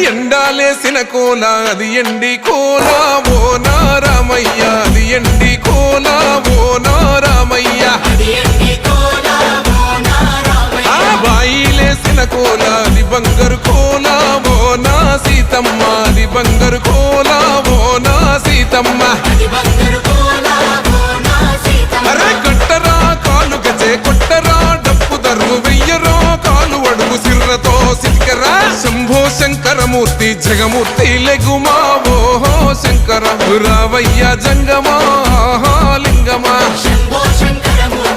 ఎండాలేసిన కోల అది ఎండి కోల ఓ నారామయ్య అది ఎండి కోల ఓ నారామయ్య బాయిలేసిన కోల అది బంగారు కోల ఓ నా సీతమ్మ అది బంగారు కోల ఓ నా సీతమ్మ అరే కట్టరా కాలు గజే కొట్టరా డప్పు దర్రు వెయ్యరో కాలు అడుగు సిర్రతో సిటికరా శంభో శంకరమూర్తి జగమూర్తి లెగుమా ఓహో శంకర రావయ్య జంగమా లింగమా శంభో శంకరమూర్తి